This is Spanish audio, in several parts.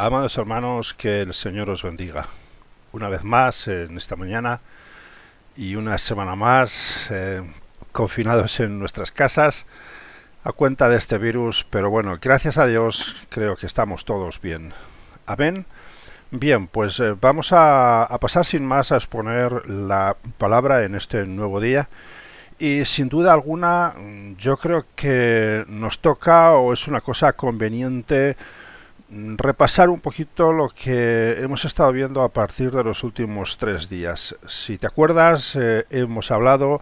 Amados hermanos, que el Señor os bendiga. Una vez más en esta mañana y una semana más confinados en nuestras casas a cuenta de este virus, pero bueno, gracias a Dios creo que estamos todos bien. Amén. Bien, pues vamos a pasar sin más a exponer la palabra en este nuevo día. Y sin duda alguna yo creo que nos toca o es una cosa conveniente repasar un poquito lo que hemos estado viendo a partir de los últimos 3 días. Si te acuerdas, hemos hablado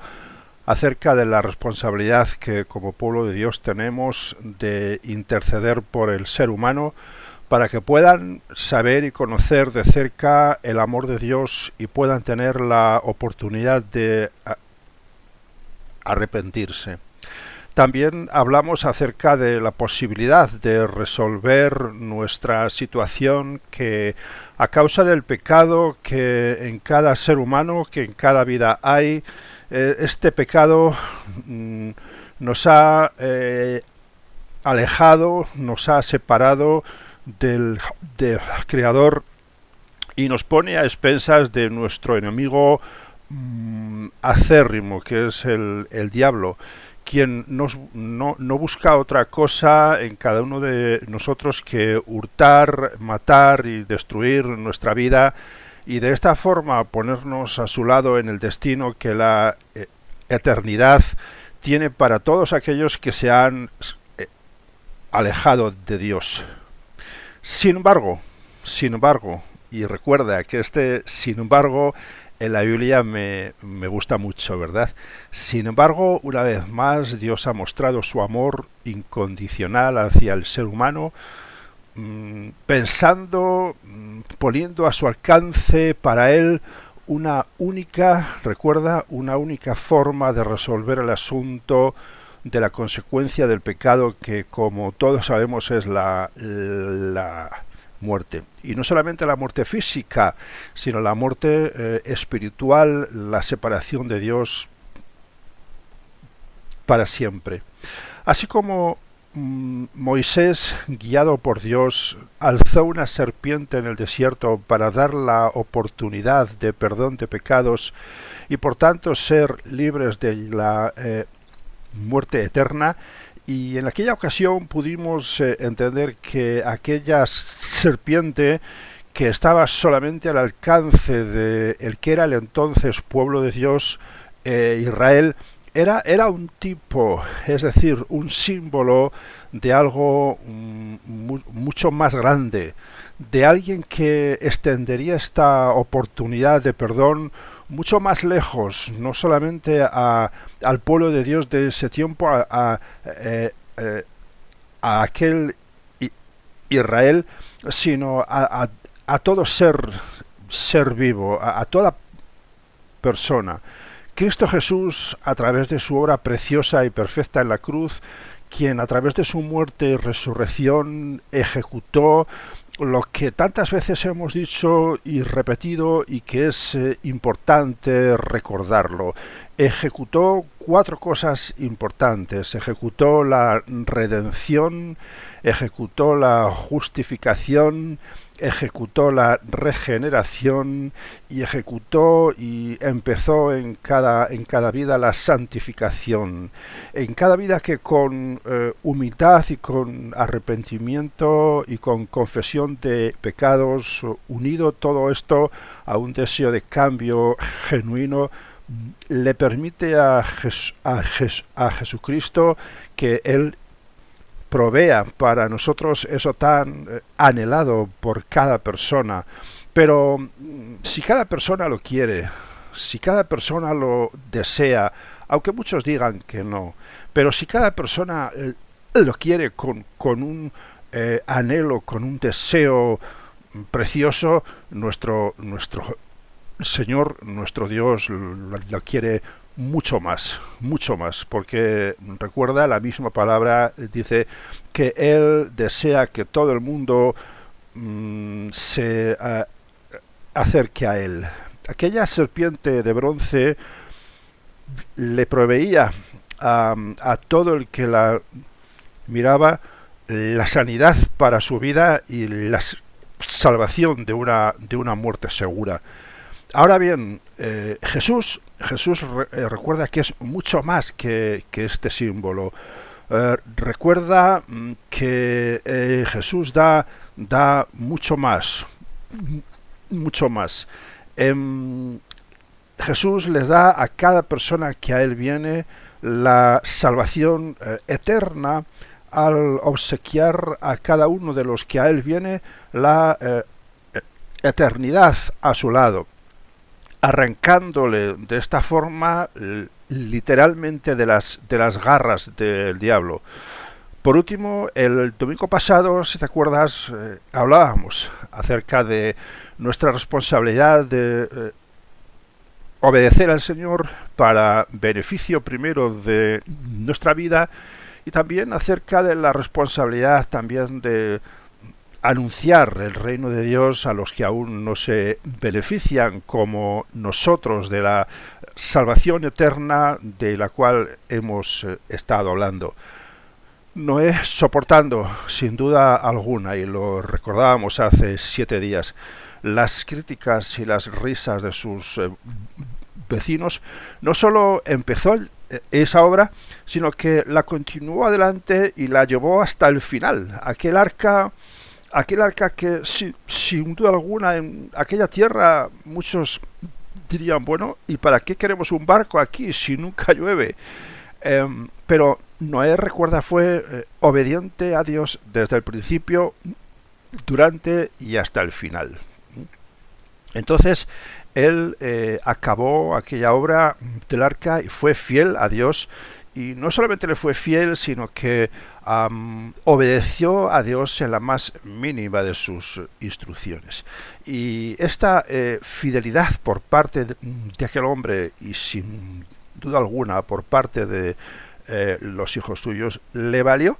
acerca de la responsabilidad que como pueblo de Dios tenemos de interceder por el ser humano para que puedan saber y conocer de cerca el amor de Dios y puedan tener la oportunidad de arrepentirse. También hablamos acerca de la posibilidad de resolver nuestra situación que a causa del pecado que en cada ser humano, que en cada vida hay, este pecado nos ha alejado, nos ha separado del Creador y nos pone a expensas de nuestro enemigo acérrimo, que es el diablo, quien no busca otra cosa en cada uno de nosotros que hurtar, matar y destruir nuestra vida y de esta forma ponernos a su lado en el destino que la eternidad tiene para todos aquellos que se han alejado de Dios. Sin embargo, y recuerda que sin embargo en la Biblia me gusta mucho, ¿verdad? Sin embargo, una vez más, Dios ha mostrado su amor incondicional hacia el ser humano, pensando, poniendo a su alcance para él una única forma de resolver el asunto de la consecuencia del pecado que, como todos sabemos, es la muerte. Y no solamente la muerte física, sino la muerte espiritual, la separación de Dios para siempre. Así como Moisés, guiado por Dios, alzó una serpiente en el desierto para dar la oportunidad de perdón de pecados y por tanto ser libres de la muerte eterna, y en aquella ocasión pudimos entender que aquella serpiente que estaba solamente al alcance de el que era el entonces pueblo de Dios, Israel, era un tipo, es decir, un símbolo de algo mucho más grande, de alguien que extendería esta oportunidad de perdón mucho más lejos, no solamente al pueblo de Dios de ese tiempo, a aquel Israel, sino a todo ser vivo, a toda persona. Cristo Jesús, a través de su obra preciosa y perfecta en la cruz, quien a través de su muerte y resurrección ejecutó lo que tantas veces hemos dicho y repetido y que es importante recordarlo. Ejecutó 4 cosas importantes. Ejecutó la redención, ejecutó la justificación, ejecutó la regeneración y ejecutó y empezó en cada vida la santificación. En cada vida que con humildad y con arrepentimiento y con confesión de pecados, unido todo esto a un deseo de cambio genuino, le permite a Jesucristo que Él provea para nosotros eso tan anhelado por cada persona. Pero si cada persona lo quiere, si cada persona lo desea, aunque muchos digan que no, pero si cada persona lo quiere con un anhelo, con un deseo precioso, nuestro Señor, nuestro Dios, lo quiere mucho más, porque recuerda, la misma palabra dice que Él desea que todo el mundo se acerque a Él. Aquella serpiente de bronce le proveía a todo el que la miraba la sanidad para su vida y salvación de una muerte segura. Ahora bien, Jesús recuerda que es mucho más que este símbolo. Recuerda que Jesús da mucho más, mucho más. Jesús les da a cada persona que a Él viene la salvación eterna al obsequiar a cada uno de los que a Él viene la eternidad a su lado, arrancándole de esta forma literalmente de las garras del diablo. Por último, el domingo pasado, si te acuerdas, hablábamos acerca de nuestra responsabilidad de obedecer al Señor para beneficio primero de nuestra vida y también acerca de la responsabilidad también de anunciar el reino de Dios a los que aún no se benefician como nosotros de la salvación eterna de la cual hemos estado hablando. Noé soportando sin duda alguna, y lo recordábamos hace 7 días, las críticas y las risas de sus vecinos, no solo empezó esa obra, sino que la continuó adelante y la llevó hasta el final. Aquel arca que sin duda alguna en aquella tierra muchos dirían, bueno, ¿y para qué queremos un barco aquí si nunca llueve? Pero Noé, recuerda, fue obediente a Dios desde el principio, durante y hasta el final. Entonces, él acabó aquella obra del arca y fue fiel a Dios, y no solamente le fue fiel, sino que obedeció a Dios en la más mínima de sus instrucciones. Y esta fidelidad por parte de aquel hombre, y sin duda alguna por parte de los hijos suyos, le valió,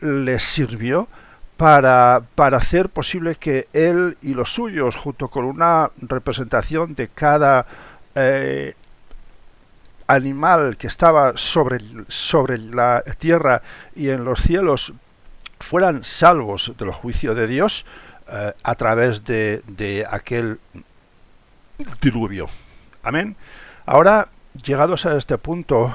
le sirvió para hacer posible que él y los suyos, junto con una representación de cada animal que estaba sobre la tierra y en los cielos, fueran salvos del juicio de Dios a través de aquel diluvio. Amén. Ahora, llegados a este punto,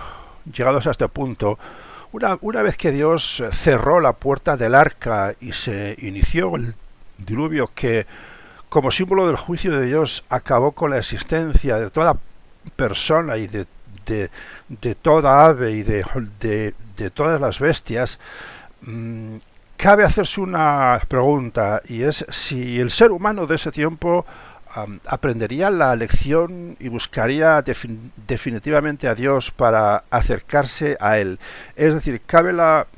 una vez que Dios cerró la puerta del arca y se inició el diluvio que, como símbolo del juicio de Dios, acabó con la existencia de toda persona y de toda ave y de todas las bestias, cabe hacerse una pregunta, y es si el ser humano de ese tiempo aprendería la lección y buscaría definitivamente a Dios para acercarse a Él. Es decir, cabe la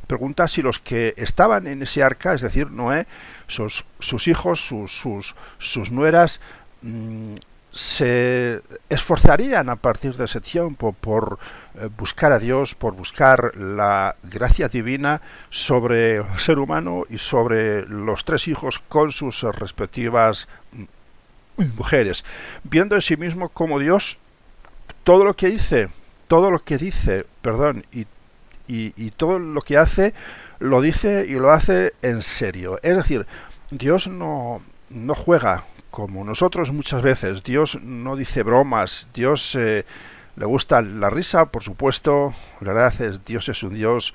pregunta si los que estaban en ese arca, es decir, Noé, sus hijos, sus nueras, se esforzarían a partir de ese tiempo por buscar a Dios, por buscar la gracia divina sobre el ser humano y sobre los 3 hijos con sus respectivas mujeres, viendo en sí mismo como Dios todo lo que dice, y todo lo que hace, lo dice y lo hace en serio. Es decir, Dios no juega como nosotros muchas veces. Dios no dice bromas. Dios le gusta la risa, por supuesto. La verdad es, Dios es un Dios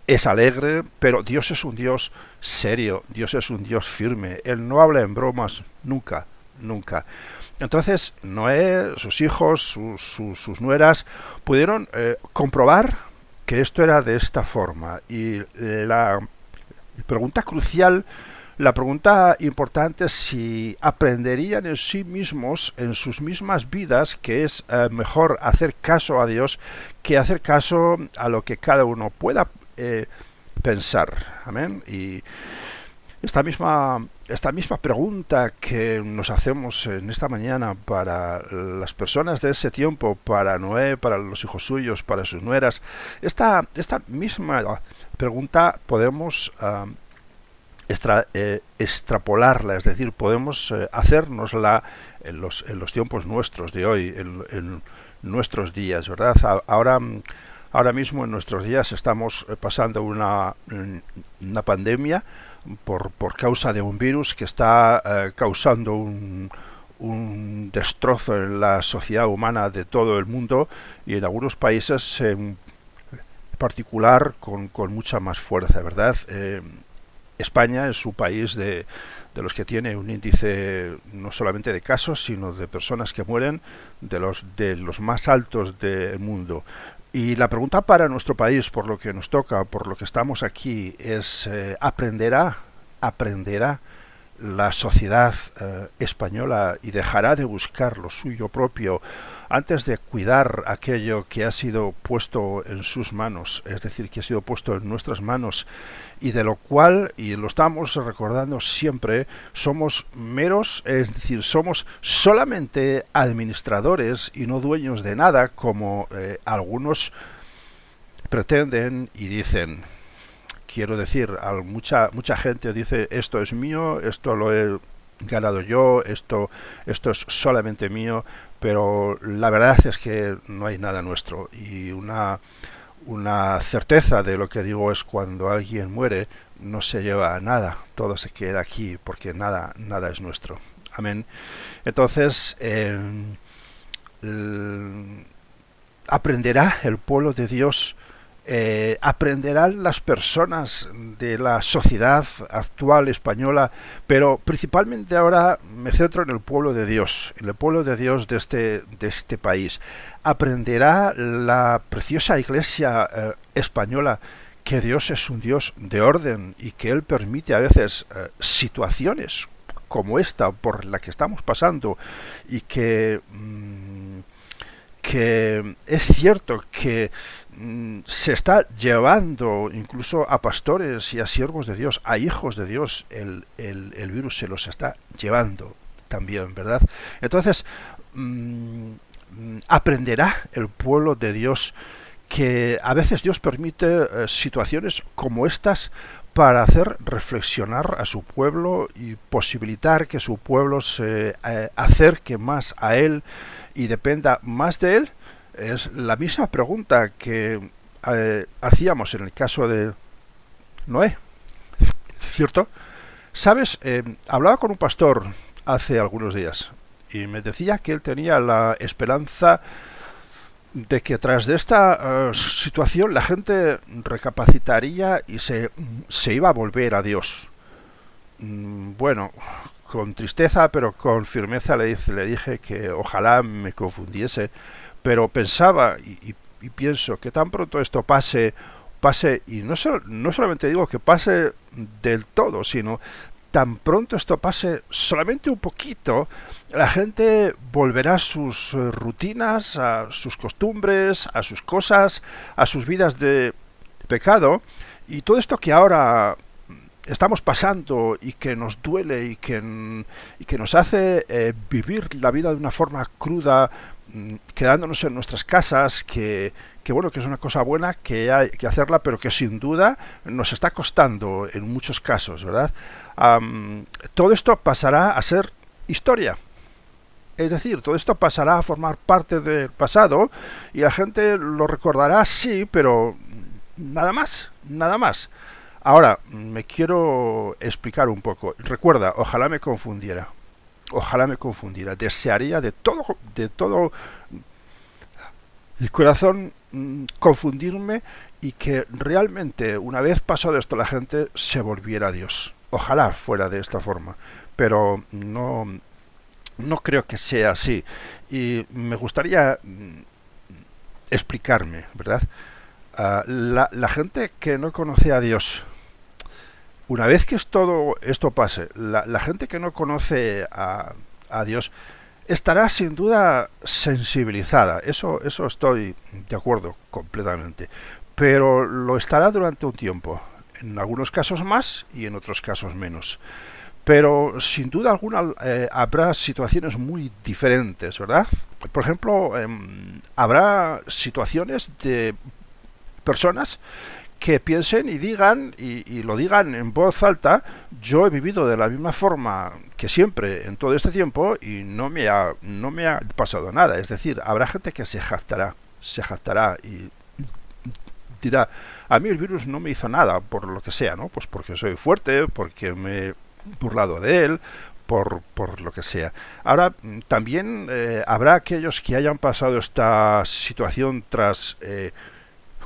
es alegre, pero Dios es un Dios serio. Dios es un Dios firme. Él no habla en bromas nunca. Entonces Noé, sus hijos, sus nueras pudieron comprobar que esto era de esta forma. Y la pregunta crucial, la pregunta importante es si aprenderían en sí mismos, en sus mismas vidas, que es mejor hacer caso a Dios que hacer caso a lo que cada uno pueda pensar. Amén. Y esta misma pregunta que nos hacemos en esta mañana para las personas de ese tiempo, para Noé, para los hijos suyos, para sus nueras, esta misma pregunta podemos extrapolarla, es decir, podemos hacérnosla en los tiempos nuestros de hoy, en nuestros días, ¿verdad? Ahora Ahora mismo en nuestros días estamos pasando una pandemia por causa de un virus que está causando un destrozo en la sociedad humana de todo el mundo y en algunos países en particular con mucha más fuerza, ¿verdad? España es un país de los que tiene un índice no solamente de casos, sino de personas que mueren de los más altos del mundo. Y la pregunta para nuestro país, por lo que nos toca, por lo que estamos aquí, es ¿aprenderá la sociedad española y dejará de buscar lo suyo propio antes de cuidar aquello que ha sido puesto en sus manos, es decir, que ha sido puesto en nuestras manos y de lo cual, y lo estamos recordando siempre, somos meros, es decir, somos solamente administradores y no dueños de nada, como algunos pretenden y dicen? Quiero decir, mucha gente dice esto es mío, esto lo he ganado yo, esto es solamente mío, pero la verdad es que no hay nada nuestro. Y una certeza de lo que digo es cuando alguien muere no se lleva nada, todo se queda aquí porque nada es nuestro. Amén. Entonces, aprenderá el pueblo de Dios, aprenderán las personas de la sociedad actual española, pero principalmente ahora me centro en el pueblo de Dios, en el pueblo de Dios de este país. Aprenderá la preciosa iglesia española que Dios es un Dios de orden y que Él permite a veces situaciones como esta por la que estamos pasando y que es cierto que se está llevando incluso a pastores y a siervos de Dios, a hijos de Dios, el virus se los está llevando también, ¿verdad? Entonces, aprenderá el pueblo de Dios que a veces Dios permite situaciones como estas para hacer reflexionar a su pueblo y posibilitar que su pueblo se acerque más a Él y dependa más de Él. Es la misma pregunta que hacíamos en el caso de Noé, ¿cierto? ¿Sabes? Hablaba con un pastor hace algunos días y me decía que él tenía la esperanza de que tras de esta situación la gente recapacitaría y se iba a volver a Dios. Bueno, con tristeza pero con firmeza le dije que ojalá me confundiese, pero pensaba y pienso que tan pronto esto pase, y no solamente digo que pase del todo, sino tan pronto esto pase solamente un poquito, la gente volverá a sus rutinas, a sus costumbres, a sus cosas, a sus vidas de pecado, y todo esto que ahora estamos pasando y que nos duele y que nos hace vivir la vida de una forma cruda, quedándonos en nuestras casas, que bueno, que es una cosa buena, que hay que hacerla, pero que sin duda nos está costando en muchos casos, ¿verdad? Todo esto pasará a ser historia. Es decir, todo esto pasará a formar parte del pasado y la gente lo recordará, sí, pero nada más, nada más. Ahora, me quiero explicar un poco. Recuerda, ojalá me confundiera. Ojalá me confundiera. Desearía de todo mi corazón confundirme y que realmente una vez pasado esto la gente se volviera a Dios. Ojalá fuera de esta forma, pero no creo que sea así. Y me gustaría explicarme, ¿verdad? La gente que no conoce a Dios, una vez que todo esto pase, la gente que no conoce a Dios estará sin duda sensibilizada, eso estoy de acuerdo completamente, pero lo estará durante un tiempo, en algunos casos más y en otros casos menos. Pero sin duda alguna habrá situaciones muy diferentes, ¿verdad? Por ejemplo, habrá situaciones de personas que piensen y digan, y lo digan en voz alta: yo he vivido de la misma forma que siempre en todo este tiempo y no me ha pasado nada. Es decir, habrá gente que se jactará y dirá, a mí el virus no me hizo nada, por lo que sea, ¿no? Pues porque soy fuerte, porque me he burlado de él, por lo que sea. Ahora, también habrá aquellos que hayan pasado esta situación tras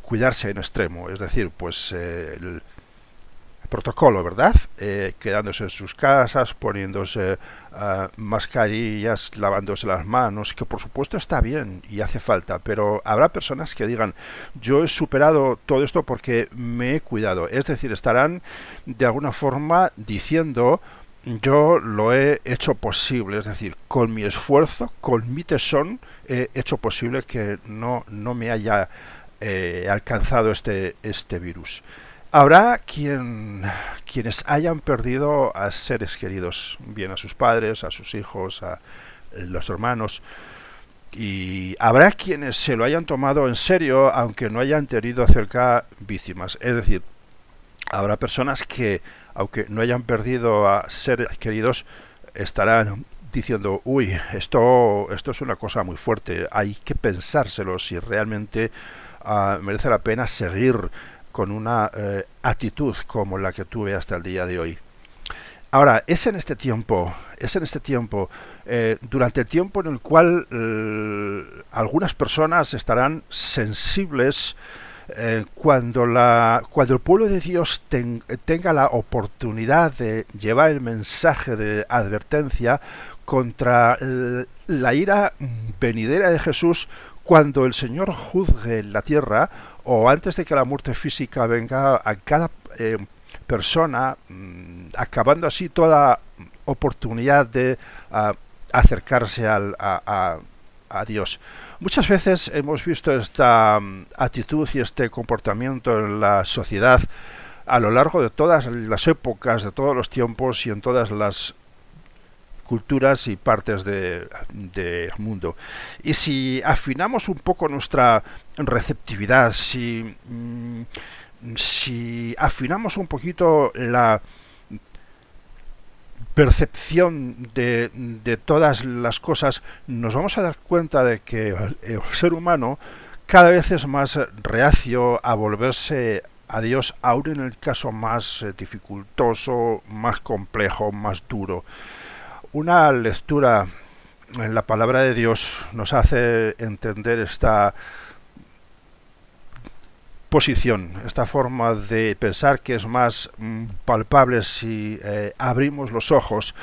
cuidarse en extremo, es decir, pues el protocolo, ¿verdad? Quedándose en sus casas, poniéndose mascarillas, lavándose las manos, que por supuesto está bien y hace falta, pero habrá personas que digan, yo he superado todo esto porque me he cuidado, es decir, estarán de alguna forma diciendo, yo lo he hecho posible, es decir, con mi esfuerzo, con mi tesón, he hecho posible que no me haya alcanzado este virus. Habrá quienes hayan perdido a seres queridos, bien a sus padres, a sus hijos, a los hermanos, y habrá quienes se lo hayan tomado en serio, aunque no hayan tenido cerca víctimas. Es decir, habrá personas que, aunque no hayan perdido a seres queridos, estarán diciendo, uy, esto es una cosa muy fuerte, hay que pensárselo si realmente merece la pena seguir con una actitud como la que tuve hasta el día de hoy. Ahora, es en este tiempo, durante el tiempo en el cual algunas personas estarán sensibles cuando el pueblo de Dios tenga la oportunidad de llevar el mensaje de advertencia contra la ira venidera de Jesús, cuando el Señor juzgue la tierra, o antes de que la muerte física venga a cada persona, acabando así toda oportunidad de acercarse a Dios. Muchas veces hemos visto esta actitud y este comportamiento en la sociedad a lo largo de todas las épocas, de todos los tiempos y en todas las culturas y partes del mundo. Y si afinamos un poco nuestra receptividad, si afinamos un poquito la percepción de todas las cosas, nos vamos a dar cuenta de que el ser humano cada vez es más reacio a volverse a Dios, aún en el caso más dificultoso, más complejo, más duro. Una lectura en la palabra de Dios nos hace entender esta posición, esta forma de pensar que es más palpable si abrimos los ojos.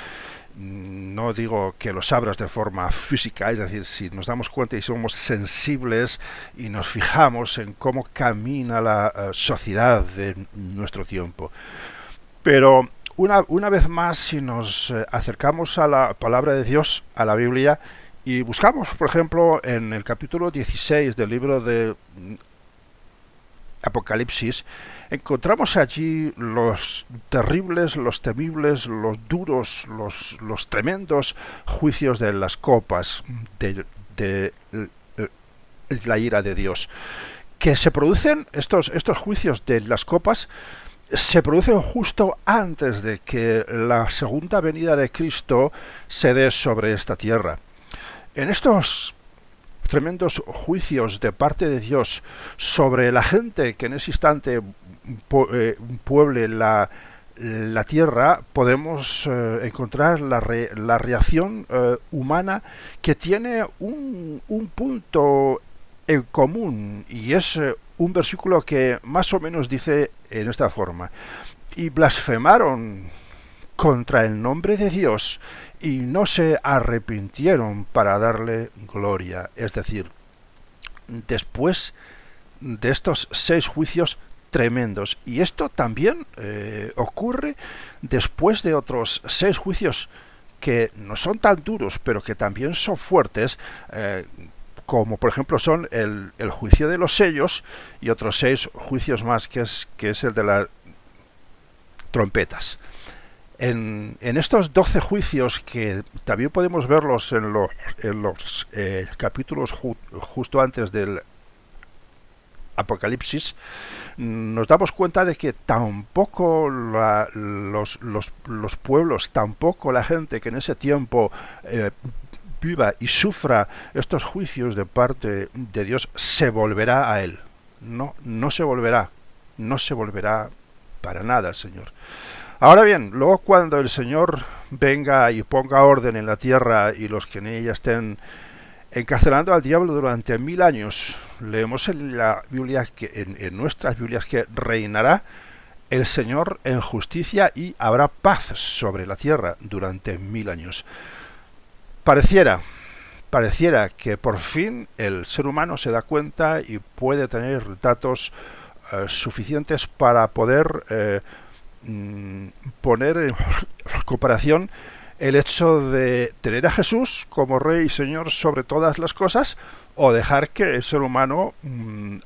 No digo que los abras de forma física, es decir, si nos damos cuenta y somos sensibles y nos fijamos en cómo camina la sociedad de nuestro tiempo. Pero una vez más, si nos acercamos a la palabra de Dios, a la Biblia, y buscamos, por ejemplo, en el capítulo 16 del libro de Apocalipsis, encontramos allí los terribles, los temibles, los duros, los tremendos juicios de las copas de la ira de Dios. Que se producen, estos juicios de las copas, se producen justo antes de que la segunda venida de Cristo se dé sobre esta tierra. En estos tremendos juicios de parte de Dios sobre la gente que en ese instante pueble la tierra, podemos encontrar la reacción humana, que tiene un punto en común, y es un versículo que más o menos dice en esta forma: y blasfemaron contra el nombre de Dios y no se arrepintieron para darle gloria. Es decir, después de estos 6 juicios tremendos, y esto también ocurre después de otros 6 juicios que no son tan duros, pero que también son fuertes, como por ejemplo son el juicio de los sellos y otros 6 juicios más, que es el de las trompetas. En estos 12 juicios, que también podemos verlos en los capítulos justo antes del Apocalipsis, nos damos cuenta de que tampoco los pueblos, tampoco la gente que en ese tiempo viva y sufra estos juicios de parte de Dios, se volverá a Él. no se volverá, no se volverá para nada el Señor. Ahora bien, luego cuando el Señor venga y ponga orden en la tierra y los que en ella estén encarcelando al diablo durante 1000 años, leemos en la Biblia, en nuestras Biblias, que reinará el Señor en justicia y habrá paz sobre la tierra durante 1000 años. Pareciera que por fin el ser humano se da cuenta y puede tener datos suficientes para poder poner en comparación el hecho de tener a Jesús como Rey y Señor sobre todas las cosas, o dejar que el ser humano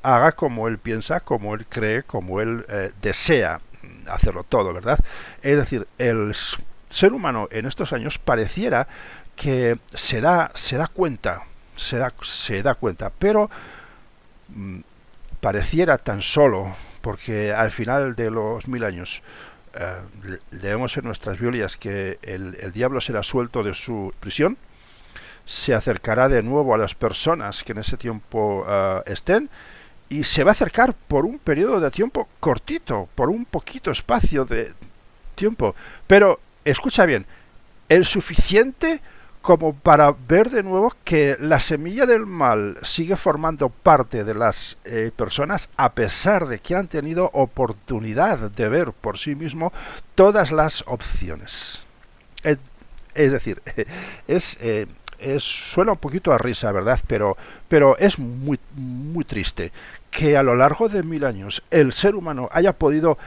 haga como él piensa, como él cree, como él desea hacerlo todo, ¿verdad? Es decir, el ser humano en estos años pareciera que se da cuenta, pero pareciera tan solo, porque al final de los 1000 años leemos en nuestras Biblias que el diablo será suelto de su prisión, se acercará de nuevo a las personas que en ese tiempo estén, y se va a acercar por un periodo de tiempo cortito, por un poquito espacio de tiempo, pero escucha bien, el suficiente como para ver de nuevo que la semilla del mal sigue formando parte de las personas, a pesar de que han tenido oportunidad de ver por sí mismo todas las opciones. Es decir, suena un poquito a risa, ¿verdad? Pero es muy triste que a lo largo de 1000 años el ser humano haya podido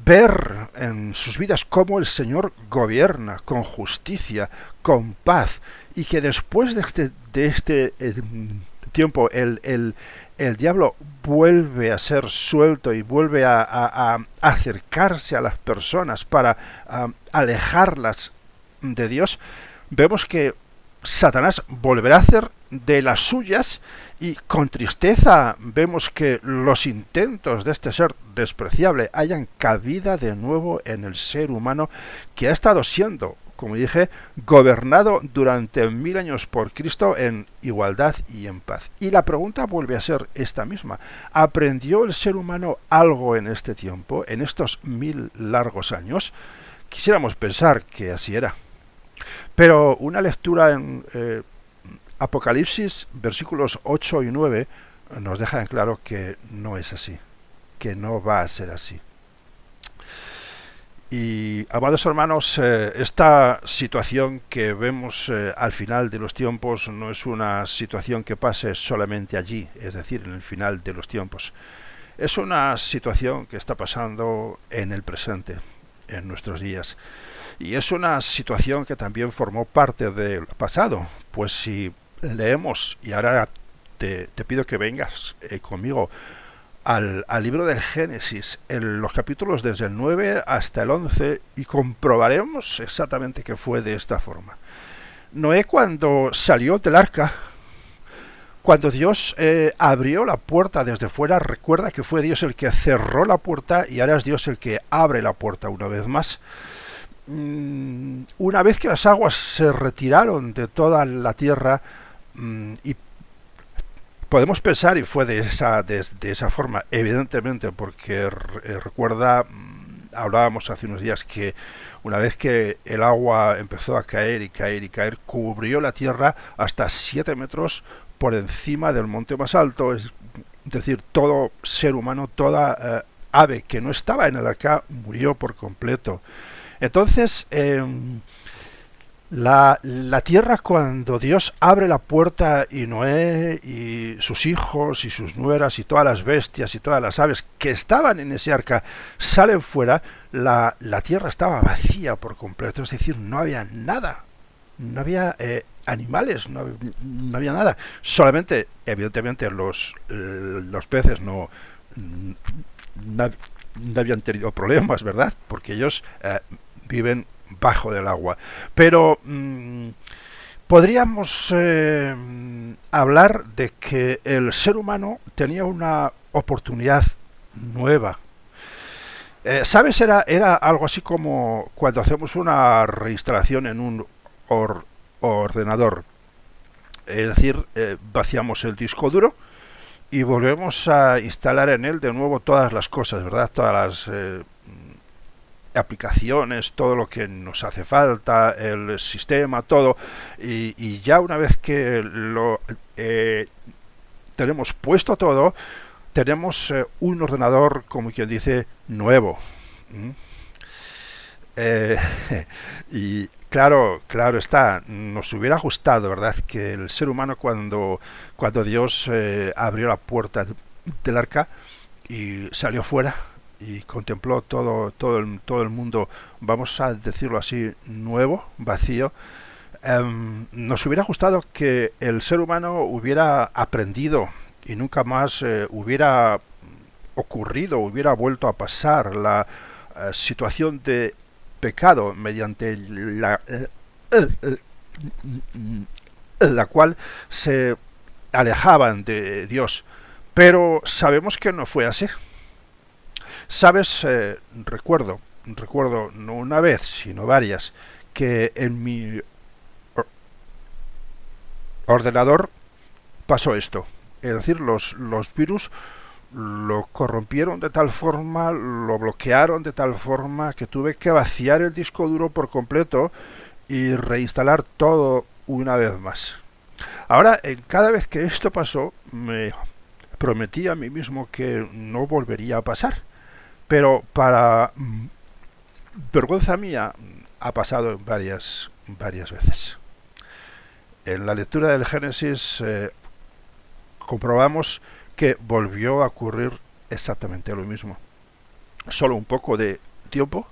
ver en sus vidas cómo el Señor gobierna con justicia, con paz, y que después de este tiempo el diablo vuelve a ser suelto y vuelve a acercarse a las personas para alejarlas de Dios. Vemos que Satanás volverá a hacer de las suyas, y con tristeza vemos que los intentos de este ser despreciable hayan cabida de nuevo en el ser humano, que ha estado siendo, como dije, gobernado durante 1000 años por Cristo en igualdad y en paz. Y la pregunta vuelve a ser esta misma: ¿aprendió el ser humano algo en este tiempo, en estos 1000 largos años? Quisiéramos pensar que así era. Pero una lectura en Apocalipsis, versículos 8 y 9, nos deja en claro que no es así, que no va a ser así. Y, amados hermanos, esta situación que vemos al final de los tiempos no es una situación que pase solamente allí, es decir, en el final de los tiempos. Es una situación que está pasando en el presente, en nuestros días. Y es una situación que también formó parte del pasado, pues si leemos, y ahora te pido que vengas conmigo al libro del Génesis, en los capítulos desde el 9 hasta el 11, y comprobaremos exactamente que fue de esta forma. Noé, cuando salió del arca, cuando Dios abrió la puerta desde fuera, recuerda que fue Dios el que cerró la puerta, y ahora es Dios el que abre la puerta una vez más. Una vez que las aguas se retiraron de toda la tierra, y podemos pensar, y fue de esa forma, evidentemente, porque recuerda, hablábamos hace unos días que una vez que el agua empezó a caer y caer y caer, cubrió la tierra hasta 7 metros por encima del monte más alto, es decir, todo ser humano, toda ave que no estaba en el arca murió por completo. Entonces, la tierra, cuando Dios abre la puerta y Noé y sus hijos y sus nueras y todas las bestias y todas las aves que estaban en ese arca salen fuera, la tierra estaba vacía por completo, es decir, no había nada, no había animales, no había nada, solamente, evidentemente, los peces no habían tenido problemas, ¿verdad? Porque ellos viven bajo del agua. Pero podríamos hablar de que el ser humano tenía una oportunidad nueva. ¿Sabes? Era algo así como cuando hacemos una reinstalación en un ordenador. Es decir, vaciamos el disco duro y volvemos a instalar en él de nuevo todas las cosas, ¿verdad? Todas las aplicaciones, todo lo que nos hace falta, el sistema, todo. Y ya una vez que lo tenemos puesto todo, tenemos un ordenador, como quien dice, nuevo. ¿Mm? Eh, y claro está, nos hubiera gustado, ¿verdad?, que el ser humano cuando Dios abrió la puerta del arca y salió fuera y contempló todo el mundo, vamos a decirlo así, nuevo, vacío, nos hubiera gustado que el ser humano hubiera aprendido y nunca más hubiera ocurrido, hubiera vuelto a pasar la situación de pecado mediante la cual se alejaban de Dios. Pero sabemos que no fue así. Sabes, recuerdo no una vez, sino varias, que en mi ordenador pasó esto. Es decir, los virus lo corrompieron de tal forma, lo bloquearon de tal forma que tuve que vaciar el disco duro por completo y reinstalar todo una vez más. Ahora, cada vez que esto pasó, me prometí a mí mismo que no volvería a pasar. Pero para vergüenza mía, ha pasado varias veces. En la lectura del Génesis comprobamos que volvió a ocurrir exactamente lo mismo. Solo un poco de tiempo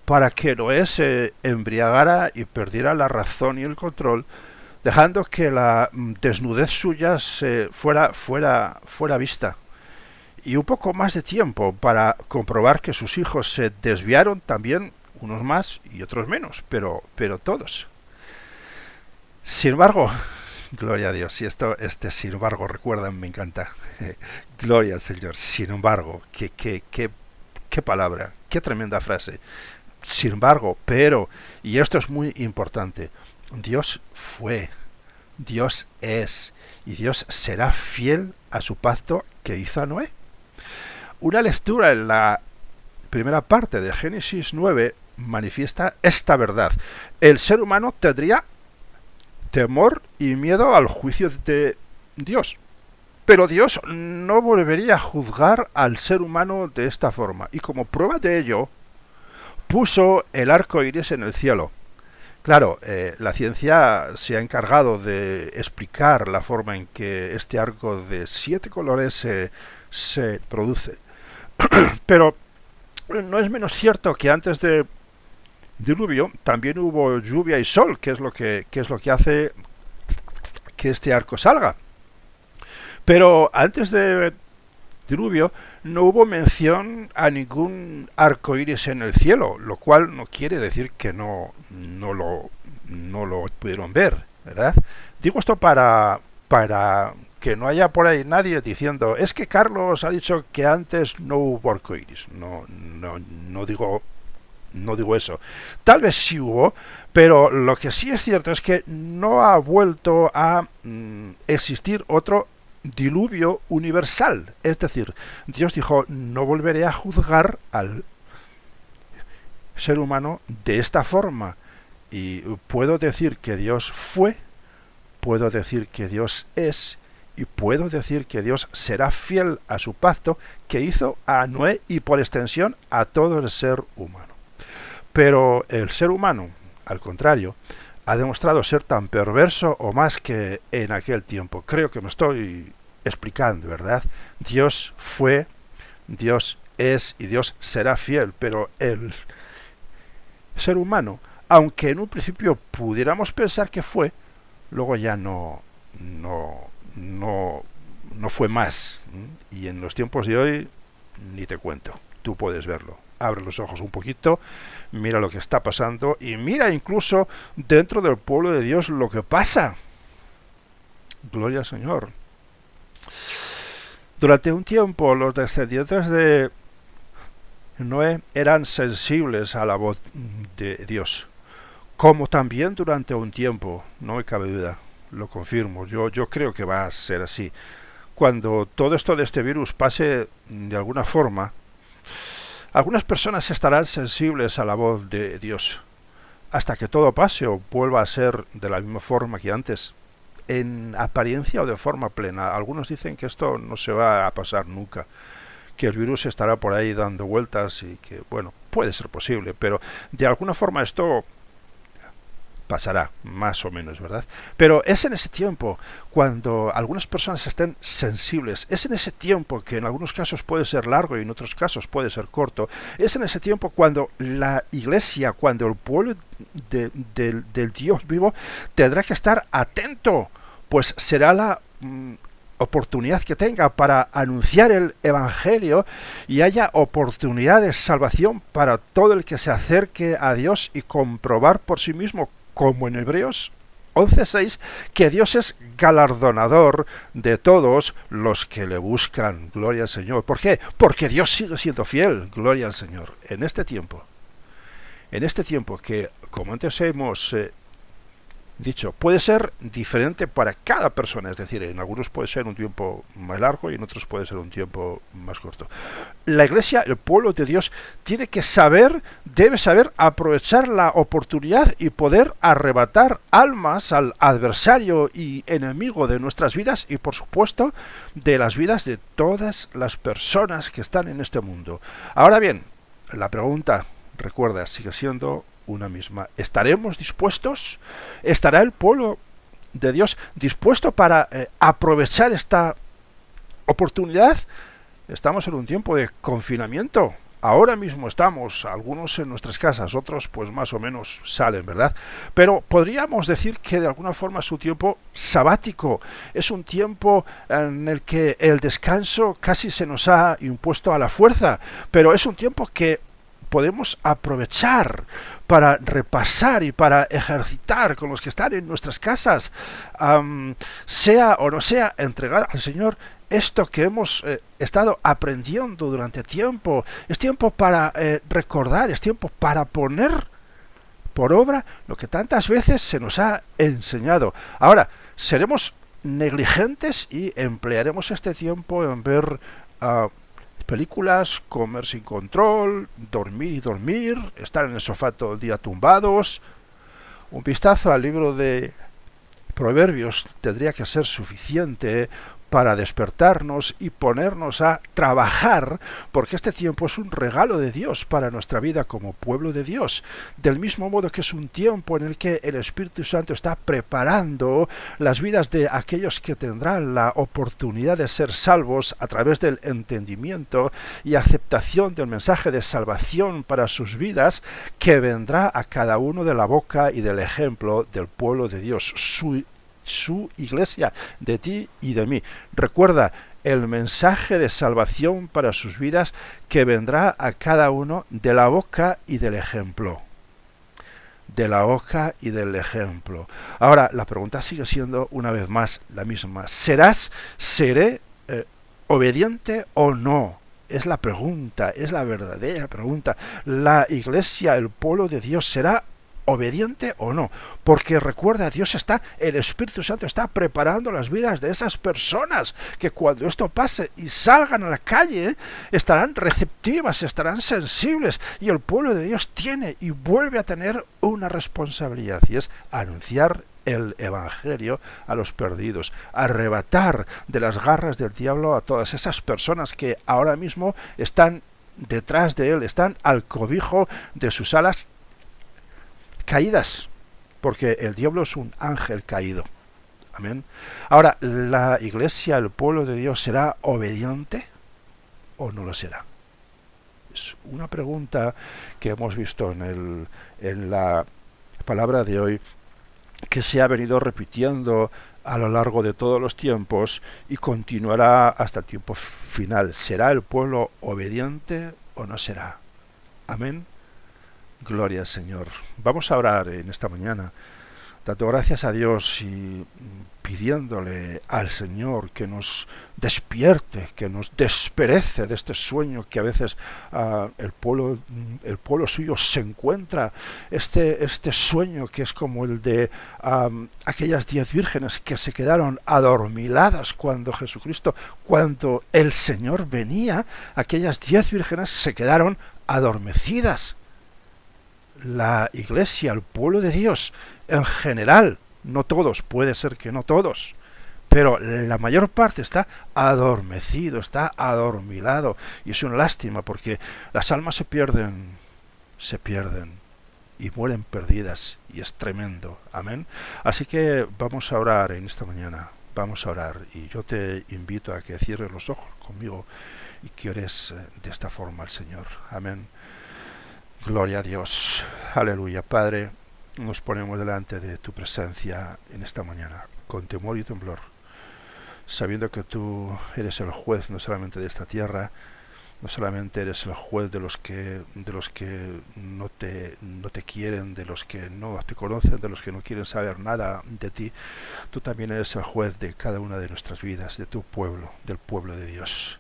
para que Noé se embriagara y perdiera la razón y el control, dejando que la desnudez suya se fuera vista. Y un poco más de tiempo para comprobar que sus hijos se desviaron también, unos más y otros menos, pero todos. Sin embargo, gloria a Dios, y este sin embargo, recuerdan, me encanta. Gloria al Señor, sin embargo, qué palabra, qué tremenda frase. Sin embargo, pero, y esto es muy importante, Dios fue, Dios es, y Dios será fiel a su pacto que hizo a Noé. Una lectura en la primera parte de Génesis 9 manifiesta esta verdad. El ser humano tendría temor y miedo al juicio de Dios. Pero Dios no volvería a juzgar al ser humano de esta forma. Y como prueba de ello, puso el arco iris en el cielo. Claro, la ciencia se ha encargado de explicar la forma en que este arco de 7 colores se produce. Pero no es menos cierto que antes de diluvio también hubo lluvia y sol, que es lo que hace que este arco salga. Pero antes de diluvio no hubo mención a ningún arco iris en el cielo, lo cual no quiere decir que no lo pudieron ver, ¿verdad? Digo esto para que no haya por ahí nadie diciendo, es que Carlos ha dicho que antes no hubo arco iris. No digo eso. Tal vez sí hubo, pero lo que sí es cierto es que no ha vuelto a existir otro diluvio universal. Es decir, Dios dijo, no volveré a juzgar al ser humano de esta forma. Y puedo decir que Dios fue, puedo decir que Dios es, y puedo decir que Dios será fiel a su pacto que hizo a Noé y por extensión a todo el ser humano. Pero el ser humano, al contrario, ha demostrado ser tan perverso o más que en aquel tiempo. Creo que me estoy explicando, ¿verdad? Dios fue, Dios es y Dios será fiel, pero el ser humano, aunque en un principio pudiéramos pensar que fue, luego ya no fue más. Y en los tiempos de hoy, ni te cuento, tú puedes verlo. Abre los ojos un poquito, mira lo que está pasando y mira incluso dentro del pueblo de Dios lo que pasa. Gloria al Señor. Durante un tiempo los descendientes de Noé eran sensibles a la voz de Dios, como también durante un tiempo, no me cabe duda, lo confirmo, yo creo que va a ser así, cuando todo esto de este virus pase de alguna forma, algunas personas estarán sensibles a la voz de Dios, hasta que todo pase o vuelva a ser de la misma forma que antes, en apariencia o de forma plena. Algunos dicen que esto no se va a pasar nunca, que el virus estará por ahí dando vueltas y que, bueno, puede ser posible, pero de alguna forma esto pasará, más o menos, ¿verdad? Pero es en ese tiempo cuando algunas personas estén sensibles, es en ese tiempo que en algunos casos puede ser largo y en otros casos puede ser corto, es en ese tiempo cuando la iglesia, cuando el pueblo del Dios vivo tendrá que estar atento, pues será la oportunidad que tenga para anunciar el Evangelio y haya oportunidad de salvación para todo el que se acerque a Dios y comprobar por sí mismo, como en Hebreos 11:6, que Dios es galardonador de todos los que le buscan. Gloria al Señor. ¿Por qué? Porque Dios sigue siendo fiel. Gloria al Señor. En este tiempo que, como antes hemos dicho, puede ser diferente para cada persona, es decir, en algunos puede ser un tiempo más largo y en otros puede ser un tiempo más corto. La iglesia, el pueblo de Dios, tiene que saber, debe saber aprovechar la oportunidad y poder arrebatar almas al adversario y enemigo de nuestras vidas y, por supuesto, de las vidas de todas las personas que están en este mundo. Ahora bien, la pregunta, recuerda, sigue siendo una misma. ¿Estaremos dispuestos? ¿Estará el pueblo de Dios dispuesto para aprovechar esta oportunidad? Estamos en un tiempo de confinamiento. Ahora mismo estamos, algunos en nuestras casas, otros pues más o menos salen, ¿verdad? Pero podríamos decir que de alguna forma es un tiempo sabático, es un tiempo en el que el descanso casi se nos ha impuesto a la fuerza, pero es un tiempo que podemos aprovechar para repasar y para ejercitar con los que están en nuestras casas, sea o no sea entregada al Señor esto que hemos estado aprendiendo durante tiempo. Es tiempo para recordar, es tiempo para poner por obra lo que tantas veces se nos ha enseñado. Ahora, seremos negligentes y emplearemos este tiempo en ver películas, comer sin control, dormir y dormir, estar en el sofá todo el día tumbados. Un vistazo al libro de Proverbios tendría que ser suficiente para despertarnos y ponernos a trabajar, porque este tiempo es un regalo de Dios para nuestra vida como pueblo de Dios, del mismo modo que es un tiempo en el que el Espíritu Santo está preparando las vidas de aquellos que tendrán la oportunidad de ser salvos a través del entendimiento y aceptación del mensaje de salvación para sus vidas, que vendrá a cada uno de la boca y del ejemplo del pueblo de Dios, su iglesia, de ti y de mí. Recuerda, el mensaje de salvación para sus vidas que vendrá a cada uno de la boca y del ejemplo. De la boca y del ejemplo. Ahora, la pregunta sigue siendo una vez más la misma. ¿Seré obediente o no? Es la pregunta, es la verdadera pregunta. La iglesia, el pueblo de Dios, ¿será obediente o no? Porque recuerda, el Espíritu Santo está preparando las vidas de esas personas que cuando esto pase y salgan a la calle, estarán receptivas, estarán sensibles, y el pueblo de Dios tiene y vuelve a tener una responsabilidad, y es anunciar el Evangelio a los perdidos, arrebatar de las garras del diablo a todas esas personas que ahora mismo están detrás de él, están al cobijo de sus alas caídas, porque el diablo es un ángel caído. Amén. Ahora, ¿la iglesia, el pueblo de Dios, será obediente o no lo será? Es una pregunta que hemos visto en la palabra de hoy, que se ha venido repitiendo a lo largo de todos los tiempos y continuará hasta el tiempo final. ¿Será el pueblo obediente o no será? Amén. Gloria al Señor. Vamos a orar en esta mañana. dando gracias a Dios y pidiéndole al Señor que nos despierte, que nos desperece de este sueño que a veces el pueblo suyo se encuentra, este sueño que es como el de aquellas 10 vírgenes que se quedaron adormiladas cuando el Señor venía, aquellas 10 vírgenes se quedaron adormecidas. La Iglesia, el pueblo de Dios, en general, no todos, puede ser que no todos, pero la mayor parte está adormecido, está adormilado, y es una lástima porque las almas se pierden y mueren perdidas, y es tremendo. Amén. Así que vamos a orar en esta mañana, vamos a orar, y yo te invito a que cierres los ojos conmigo y que ores de esta forma al Señor. Amén. Gloria a Dios. Aleluya. Padre, nos ponemos delante de tu presencia en esta mañana, con temor y temblor, sabiendo que tú eres el juez no solamente de esta tierra, no solamente eres el juez de los que no te quieren, de los que no te conocen, de los que no quieren saber nada de ti. Tú también eres el juez de cada una de nuestras vidas, de tu pueblo, del pueblo de Dios.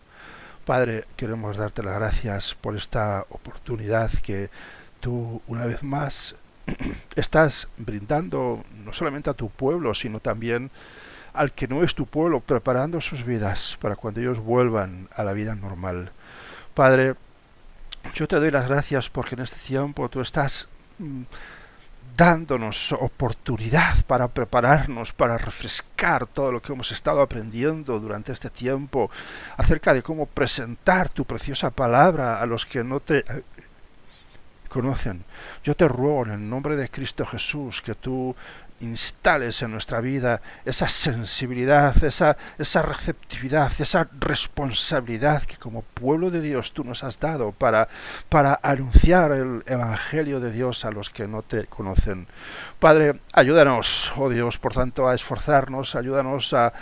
Padre, queremos darte las gracias por esta oportunidad que tú una vez más estás brindando no solamente a tu pueblo, sino también al que no es tu pueblo, preparando sus vidas para cuando ellos vuelvan a la vida normal. Padre, yo te doy las gracias porque en este tiempo tú estás dándonos oportunidad para prepararnos, para refrescar todo lo que hemos estado aprendiendo durante este tiempo acerca de cómo presentar tu preciosa palabra a los que no te conocen. Yo te ruego en el nombre de Cristo Jesús que tú instales en nuestra vida esa sensibilidad, esa receptividad, esa responsabilidad que como pueblo de Dios tú nos has dado para anunciar el Evangelio de Dios a los que no te conocen. Padre, ayúdanos, oh Dios, por tanto, a esforzarnos, ayúdanos a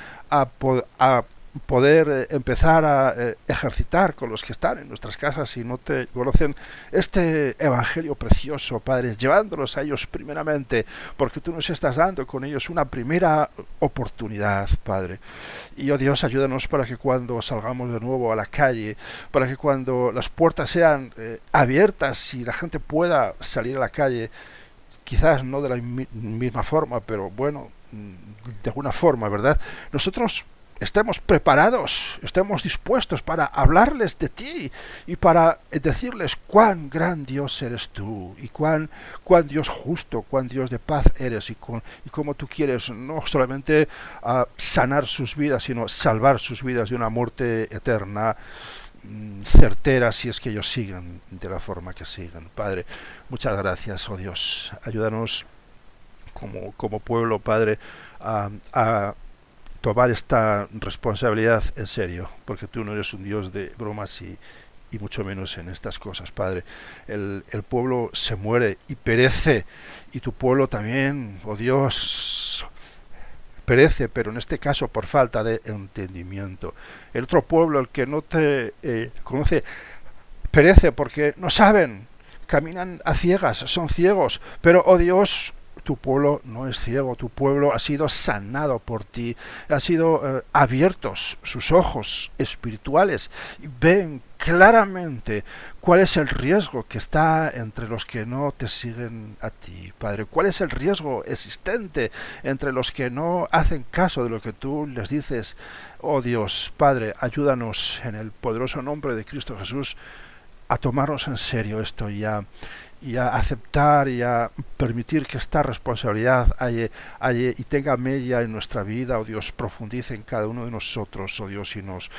poder empezar a ejercitar con los que están en nuestras casas y no te conocen este evangelio precioso, Padre, llevándolos a ellos primeramente, porque tú nos estás dando con ellos una primera oportunidad, Padre. Y oh Dios, ayúdanos para que cuando salgamos de nuevo a la calle, para que cuando las puertas sean abiertas y la gente pueda salir a la calle, quizás no de la misma forma, pero bueno, de alguna forma, ¿verdad? Nosotros estemos preparados, estemos dispuestos para hablarles de ti y para decirles cuán gran Dios eres tú y cuán Dios justo, cuán Dios de paz eres y cómo tú quieres no solamente sanar sus vidas, sino salvar sus vidas de una muerte eterna certera si es que ellos siguen de la forma que siguen. Padre, muchas gracias, oh Dios. Ayúdanos como pueblo, Padre, a tomar esta responsabilidad en serio, porque tú no eres un Dios de bromas y mucho menos en estas cosas, Padre. El pueblo se muere y perece, y tu pueblo también, oh Dios, perece, pero en este caso por falta de entendimiento. El otro pueblo, el que no te conoce, perece porque no saben, caminan a ciegas, son ciegos, pero, oh Dios, tu pueblo no es ciego, tu pueblo ha sido sanado por ti, ha sido abiertos sus ojos espirituales y ven claramente cuál es el riesgo que está entre los que no te siguen a ti, Padre, cuál es el riesgo existente entre los que no hacen caso de lo que tú les dices. Oh Dios, Padre, ayúdanos en el poderoso nombre de Cristo Jesús a tomarnos en serio esto y a aceptar y a permitir que esta responsabilidad haya y tenga mella en nuestra vida, oh Dios, profundice en cada uno de nosotros, oh Dios, y nos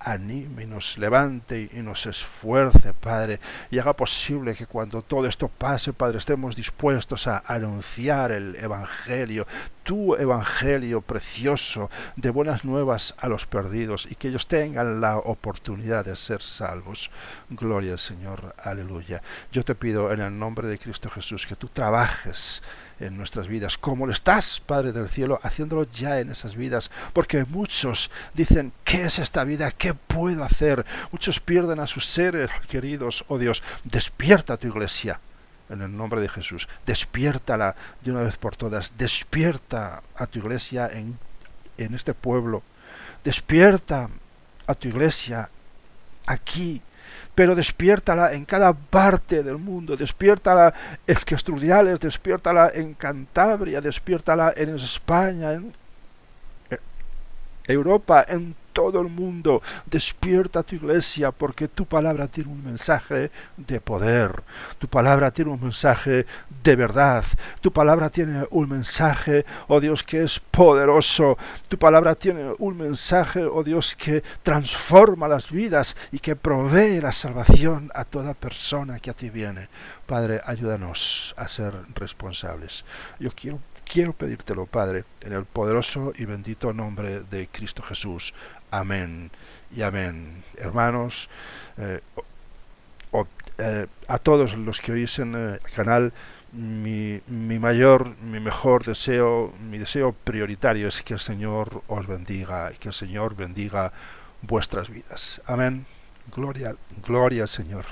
anime, y nos levante y nos esfuerce, Padre, y haga posible que cuando todo esto pase, Padre, estemos dispuestos a anunciar el Evangelio, tu Evangelio precioso de buenas nuevas a los perdidos y que ellos tengan la oportunidad de ser salvos. Gloria al Señor, aleluya. Yo te pido en el nombre de Cristo Jesús que tú trabajes en nuestras vidas, como lo estás, Padre del cielo, haciéndolo ya en esas vidas, porque muchos dicen, ¿qué es esta vida? ¿Qué puedo hacer? Muchos pierden a sus seres queridos. Oh Dios, despierta tu iglesia, en el nombre de Jesús. Despiértala de una vez por todas. Despierta a tu iglesia en este pueblo. Despierta a tu iglesia aquí, pero despiértala en cada parte del mundo. Despiértala en Castrudiales, despiértala en Cantabria, despiértala en España, en Europa, en todo el mundo. Despierta tu iglesia, porque tu palabra tiene un mensaje de poder, tu palabra tiene un mensaje de verdad, tu palabra tiene un mensaje, oh Dios, que es poderoso, tu palabra tiene un mensaje, oh Dios, que transforma las vidas y que provee la salvación a toda persona que a ti viene. Padre, ayúdanos a ser responsables. Yo quiero pedírtelo, Padre, en el poderoso y bendito nombre de Cristo Jesús. Amén y amén. Hermanos, a todos los que oís en el canal, mi mejor deseo, mi deseo prioritario es que el Señor os bendiga y que el Señor bendiga vuestras vidas. Amén. Gloria al Señor.